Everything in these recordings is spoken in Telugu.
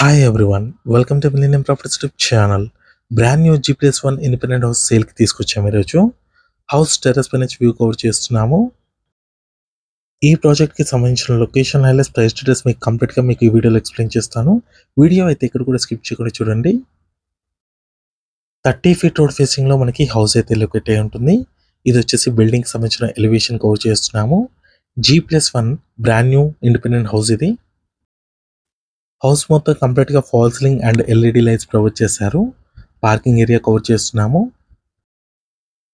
Hi everyone, welcome to Millennium Properties YouTube channel. Brand new G+1 independent house సేల్కి తీసుకొచ్చాము ఈరోజు. హౌస్ టెర్రస్ పై నుంచి వ్యూ కవర్ చేస్తున్నాము. ఈ ప్రాజెక్ట్కి సంబంధించిన లొకేషన్ హైలైట్స్ ప్రైస్ డీటెయిల్స్ మీకు కంప్లీట్గా మీకు ఈ వీడియోలో ఎక్స్ప్లెయిన్ చేస్తాను. వీడియో అయితే ఇక్కడ కూడా స్కిప్ చేయకుండా చూడండి. 30 ఫీట్ రోడ్ ఫేసింగ్లో మనకి హౌస్ అయితే లొకేట్ అయి ఉంటుంది. ఇది వచ్చేసి బిల్డింగ్కి సంబంధించిన ఎలివేషన్ కవర్ చేస్తున్నాము. G+1 brand new independent house ఇది. హౌస్ మొత్తం కంప్లీట్గా fall ceiling and LED lights provide చేశారు. పార్కింగ్ ఏరియా కవర్ చేస్తున్నాము.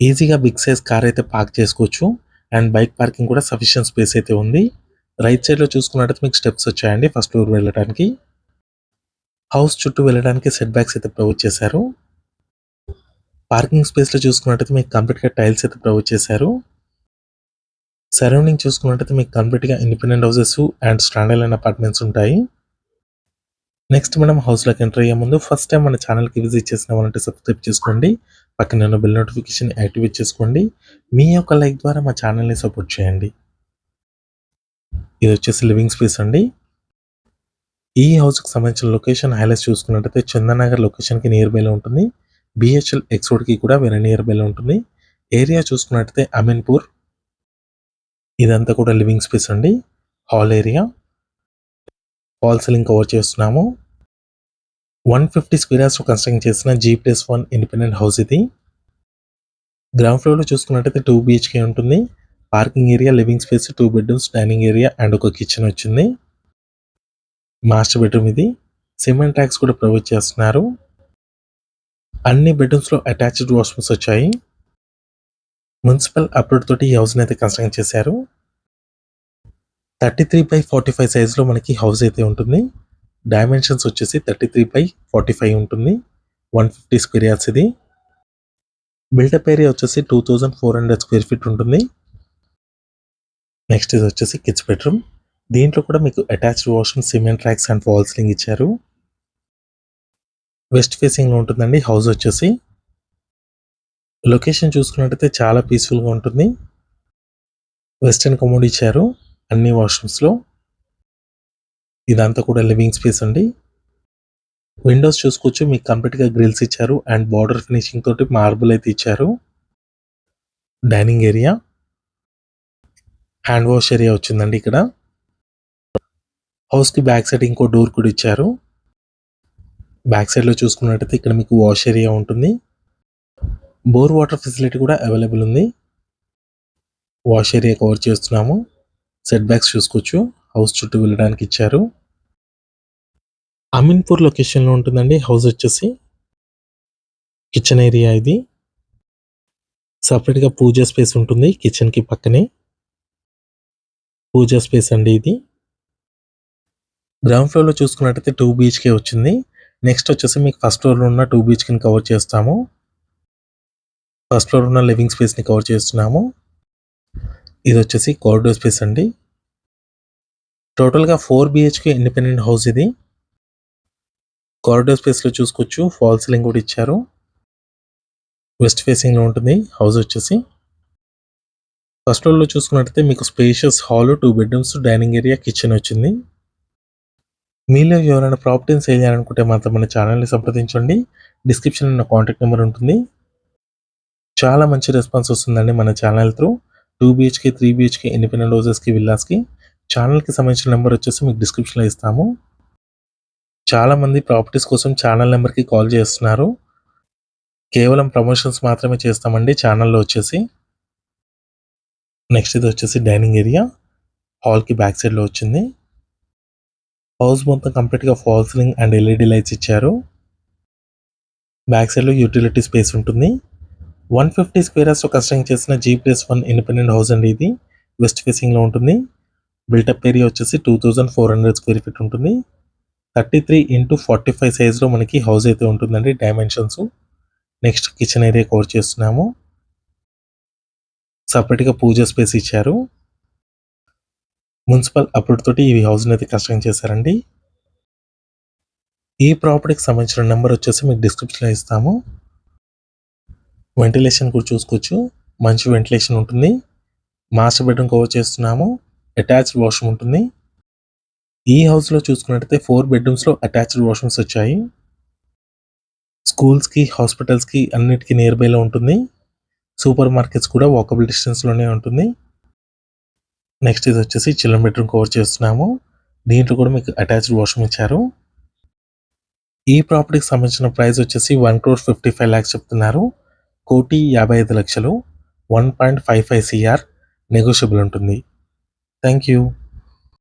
ఈజీగా బిగ్ సైజ్ కార్ అయితే పార్క్ చేసుకోవచ్చు అండ్ బైక్ పార్కింగ్ కూడా సఫిషియెంట్ స్పేస్ అయితే ఉంది. రైట్ సైడ్లో చూసుకున్నట్టయితే మీకు స్టెప్స్ వచ్చాయండి ఫస్ట్ ఫ్లోర్ వెళ్ళడానికి. హౌస్ చుట్టూ వెళ్ళడానికి సెట్ బ్యాక్స్ అయితే ప్రొవైడ్ చేశారు. పార్కింగ్ స్పేస్లో చూసుకున్నట్టయితే మీకు కంప్లీట్గా టైల్స్ అయితే ప్రొవైడ్ చేశారు. సరౌండింగ్ చూసుకున్నట్టయితే మీకు కంప్లీట్గా independent houses and standard line apartments ఉంటాయి. నెక్స్ట్ మనం హౌస్లోకి ఎంటర్ అయ్యే ముందు ఫస్ట్ టైం మన ఛానల్కి విజిట్ చేసిన వాళ్ళంటే సబ్స్క్రైబ్ చేసుకోండి. పక్కన ఉన్న బెల్ నోటిఫికేషన్ యాక్టివేట్ చేసుకోండి. మీ యొక్క లైక్ ద్వారా మా ఛానల్ని సపోర్ట్ చేయండి. ఇది వచ్చేసి లివింగ్ స్పేస్ అండి. ఈ హౌస్కి సంబంధించిన లొకేషన్ హైలైట్స్ చూసుకున్నట్టయితే చందనగర్ లొకేషన్కి నియర్ బైలో ఉంటుంది. బిహెచ్ఎల్ ఎక్స్ రోడ్కి కూడా వెరీ నియర్ బైలో ఉంటుంది. ఏరియా చూసుకున్నట్టయితే అమీన్పూర్. ఇదంతా కూడా లివింగ్ స్పేస్ అండి. Hall area fall ceiling cover చేస్తున్నాము. 150 స్క్వేర్ యార్డ్స్ కన్స్ట్రక్ట్ చేసిన G+1 ఇండిపెండెంట్ హౌస్ ఇది. గ్రౌండ్ ఫ్లోర్లో చూసుకున్నట్టయితే 2 BHK ఉంటుంది. Parking area, living space, 2 bedrooms, dining area and ఒక కిచెన్ వచ్చింది. మాస్టర్ బెడ్రూమ్ ఇది. సిమెంట్ ట్యాక్స్ కూడా ప్రొవైడ్ చేస్తున్నారు. అన్ని బెడ్రూమ్స్లో అటాచ్డ్ వాష్రూమ్స్ వచ్చాయి. మున్సిపల్ అప్రూవ్ తోటి ఈ హౌస్ని అయితే కన్స్ట్రక్ట్ చేశారు. 33/45 సైజ్లో మనకి హౌస్ అయితే ఉంటుంది. డైమెన్షన్స్ వచ్చేసి 33/45 ఉంటుంది. 150 స్క్వేర్ యార్డ్స్ ఇది. బిల్డప్ ఏరియా వచ్చేసి 2400 స్క్వేర్ ఫీట్ ఉంటుంది. నెక్స్ట్ ఇది వచ్చేసి కిడ్స్ బెడ్రూమ్. దీంట్లో కూడా మీకు attached washroom, cement tracks and fall ceiling ఇచ్చారు. వెస్ట్ ఫేసింగ్లో ఉంటుందండి హౌస్ వచ్చేసి. లొకేషన్ చూసుకున్నట్టయితే చాలా పీస్ఫుల్గా ఉంటుంది. వెస్టర్న్ కమోడ్ ఇచ్చారు అన్ని వాష్రూమ్స్లో. ఇదంతా కూడా లివింగ్ స్పేస్ అండి. విండోస్ చూసుకోవచ్చు, మీకు కంప్లీట్గా గ్రిల్స్ ఇచ్చారు అండ్ బార్డర్ ఫినిషింగ్ తోటి మార్బుల్ అయితే ఇచ్చారు. Dining area, hand wash area వచ్చిందండి ఇక్కడ. హౌస్కి బ్యాక్ సైడ్ ఇంకో డోర్ కూడా ఇచ్చారు. బ్యాక్ సైడ్లో చూసుకున్నట్టయితే ఇక్కడ మీకు వాష్ ఏరియా ఉంటుంది. బోర్ వాటర్ ఫెసిలిటీ కూడా అవైలబుల్ ఉంది. వాష్ ఏరియా కవర్ చేస్తున్నాము. సెట్ బ్యాక్స్ చూసుకోవచ్చు, హౌస్ చుట్టూ వెళ్ళడానికి ఇచ్చారు. అమీన్పూర్ లొకేషన్లో ఉంటుందండి హౌస్ వచ్చేసి. కిచెన్ ఏరియా ఇది. సపరేట్గా పూజా స్పేస్ ఉంటుంది కిచెన్కి పక్కనే. పూజా స్పేస్ అండి ఇది. గ్రౌండ్ ఫ్లోర్లో చూసుకున్నట్టయితే 2 BHK వచ్చింది. నెక్స్ట్ వచ్చేసి మీకు ఫస్ట్ ఫ్లోర్లో ఉన్న 2 BHKని కవర్ చేస్తాము. ఫస్ట్ ఫ్లోర్ ఉన్న లివింగ్ స్పేస్ని కవర్ చేస్తున్నాము. ఇది వచ్చేసి కారిడార్ స్పేస్ అండి. టోటల్గా 4 BHK ఇండిపెండెంట్ హౌస్ ఇది. కారిడార్ స్పేస్లో చూసుకోవచ్చు, ఫాల్ సీలింగ్ కూడా ఇచ్చారు. వెస్ట్ ఫేసింగ్లో ఉంటుంది హౌస్ వచ్చేసి. ఫస్ట్ ఫ్లోర్లో చూసుకున్నట్టయితే మీకు spacious hall, 2 bedrooms, dining area, kitchen వచ్చింది. మీలో ఎవరైనా ప్రాపర్టీని సేల్ చేయాలనుకుంటే మాత్రం మన ఛానల్ని సంప్రదించండి. డిస్క్రిప్షన్లో నా కాంటాక్ట్ నెంబర్ ఉంటుంది. చాలా మంచి రెస్పాన్స్ వస్తుందండి మన channel through. 2 BHK, 3 BHK independent హౌసెస్కి, విల్లాస్కి. ఛానల్కి సంబంధించిన నెంబర్ వచ్చేసి మీకు డిస్క్రిప్షన్లో ఇస్తాము. చాలామంది ప్రాపర్టీస్ కోసం ఛానల్ నెంబర్కి కాల్ చేస్తున్నారు. కేవలం ప్రమోషన్స్ మాత్రమే చేస్తామండి ఛానల్లో వచ్చేసి. నెక్స్ట్ ఇది వచ్చేసి డైనింగ్ ఏరియా. హాల్కి బ్యాక్ సైడ్లో వచ్చింది. హౌస్ మొత్తం కంప్లీట్గా fall ceiling and LED lights ఇచ్చారు. బ్యాక్ సైడ్లో యూటిలిటీ స్పేస్ ఉంటుంది. 150 స్క్వేర్ యార్డ్స్లో కన్స్ట్రక్ట్ చేసిన G+1 ఇండిపెండెంట్ హౌస్ అండి ఇది. వెస్ట్ ఫేసింగ్లో ఉంటుంది. బిల్టప్ ఏరియా వచ్చేసి 2400 స్క్వేర్ ఫీట్ ఉంటుంది. 33x45 సైజ్లో మనకి హౌస్ అయితే ఉంటుందండి dimensions. Next kitchen area cover చేస్తున్నాము. సపరేట్గా పూజా స్పేస్ ఇచ్చారు. మున్సిపల్ అప్రూవ్ తోటి ఈ హౌస్ని అయితే కన్స్ట్రక్ట్ చేశారండి. ఈ ప్రాపర్టీకి సంబంధించిన నెంబర్ వచ్చేసి మీకు డిస్క్రిప్షన్లో ఇస్తాము. వెంటిలేషన్ కూడా చూసుకోవచ్చు, మంచి వెంటిలేషన్ ఉంటుంది. మాస్టర్ బెడ్రూమ్ కవర్ చేస్తున్నాము. అటాచ్డ్ వాష్రూమ్ ఉంటుంది. ఈ హౌస్‌లో చూసుకున్నట్టయితే 4 బెడ్‌రూమ్స్‌లో అటాచ్డ్ వాష్‌రూమ్స్ వచ్చాయి. స్కూల్స్‌కి, హాస్పిటల్స్‌కి అన్నిటికి నియర్ బైలో ఉంటుంది. సూపర్ మార్కెట్స్ కూడా వాకబుల్ డిస్టెన్స్‌లోనే ఉంటుంది. నెక్స్ట్ ఇదొచ్చేసి చిల్డ్రన్ బెడ్‌రూమ్ కవర్ చేస్తున్నాము. దీంట్లో కూడా మీకు అటాచ్డ్ వాష్‌రూమ్ ఇచ్చారు. ఈ ప్రాపర్టీకి సంబంధించిన ప్రైస్ వచ్చేసి 1,55,00,000 చెప్తున్నారు. 1,55,00,000 1.55 సీఆర్ నెగోషియబుల్ ఉంటుంది. Thank you.